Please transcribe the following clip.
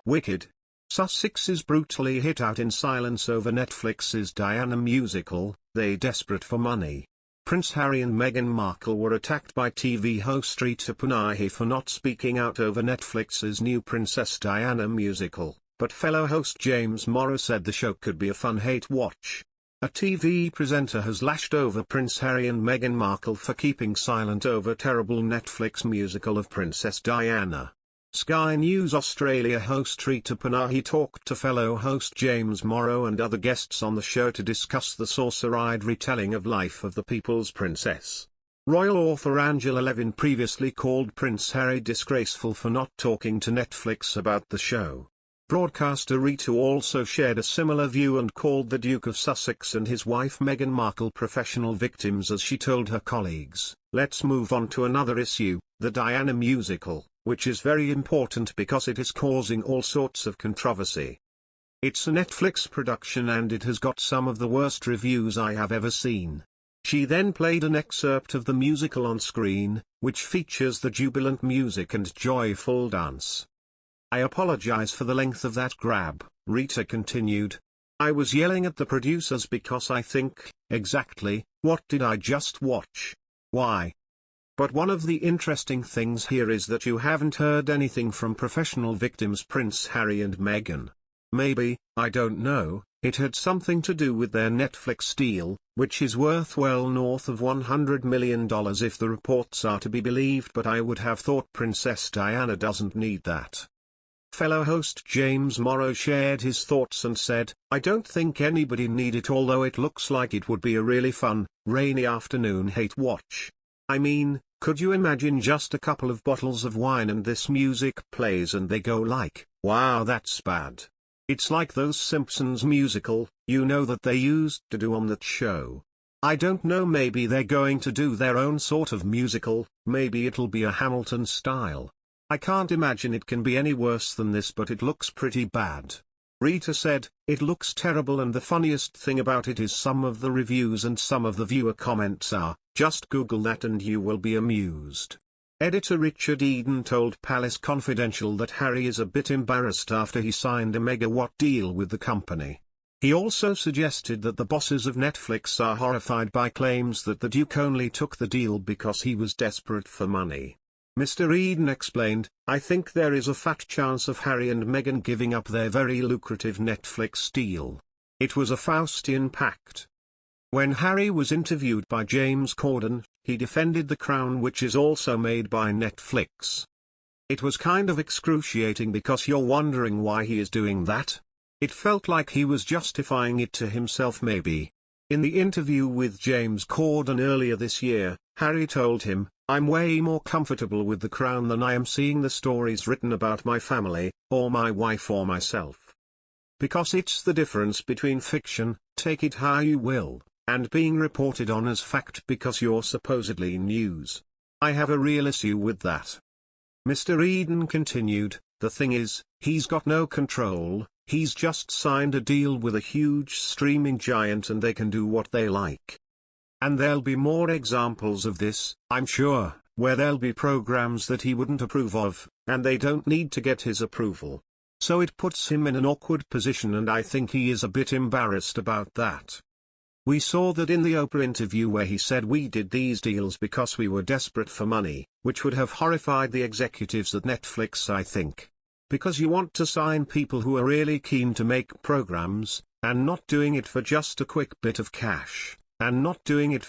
Wicked. Sussexes brutally hit out in silence over Netflix's Diana musical, They Desperate for Money. Prince Harry and Meghan Markle were attacked by TV host Rita Panahi for not speaking out over Netflix's new Princess Diana musical, but fellow host James Morrow said the show could be a fun hate watch. A TV presenter has lashed over Prince Harry and Meghan Markle for keeping silent over terrible Netflix musical of Princess Diana. Sky News Australia host Rita Panahi talked to fellow host James Morrow and other guests on the show to discuss the saucer-eyed retelling of life of the People's Princess. Royal author Angela Levin previously called Prince Harry disgraceful for not talking to Netflix about the show. Broadcaster Rita also shared a similar view and called the Duke of Sussex and his wife Meghan Markle professional victims as she told her colleagues, "Let's move on to another issue, the Diana musical, which is very important because it is causing all sorts of controversy. It's a Netflix production and it has got some of the worst reviews I have ever seen." She then played an excerpt of the musical on screen, which features the jubilant music and joyful dance. "I apologize for the length of that grab," Rita continued. "I was yelling at the producers because I think, exactly, what did I just watch? Why? But one of the interesting things here is that you haven't heard anything from professional victims Prince Harry and Meghan. Maybe, I don't know, it had something to do with their Netflix deal, which is worth well north of $100 million if the reports are to be believed, but I would have thought Princess Diana doesn't need that." Fellow host James Morrow shared his thoughts and said, "I don't think anybody need it, although it looks like it would be a really fun, rainy afternoon hate watch. I mean, could you imagine just a couple of bottles of wine and this music plays and they go like, wow, that's bad. It's like those Simpsons musical, you know, that they used to do on that show. I don't know, maybe they're going to do their own sort of musical, maybe it'll be a Hamilton style. I can't imagine it can be any worse than this, but it looks pretty bad." Rita said, "It looks terrible, and the funniest thing about it is some of the reviews and some of the viewer comments are, just Google that and you will be amused." Editor Richard Eden told Palace Confidential that Harry is a bit embarrassed after he signed a megawatt deal with the company. He also suggested that the bosses of Netflix are horrified by claims that the Duke only took the deal because he was desperate for money. Mr. Eden explained, "I think there is a fat chance of Harry and Meghan giving up their very lucrative Netflix deal. It was a Faustian pact." When Harry was interviewed by James Corden, he defended The Crown, which is also made by Netflix. "It was kind of excruciating because you're wondering why he is doing that. It felt like he was justifying it to himself maybe." In the interview with James Corden earlier this year, Harry told him, "I'm way more comfortable with The Crown than I am seeing the stories written about my family, or my wife or myself. Because it's the difference between fiction, take it how you will, and being reported on as fact because you're supposedly news. I have a real issue with that." Mr. Eden continued, "The thing is, he's got no control, he's just signed a deal with a huge streaming giant and they can do what they like. And there'll be more examples of this, I'm sure, where there'll be programs that he wouldn't approve of, and they don't need to get his approval. So it puts him in an awkward position, and I think he is a bit embarrassed about that. We saw that in the Oprah interview where he said we did these deals because we were desperate for money, which would have horrified the executives at Netflix, I think. Because you want to sign people who are really keen to make programs, and not doing it for just a quick bit of cash, and not doing it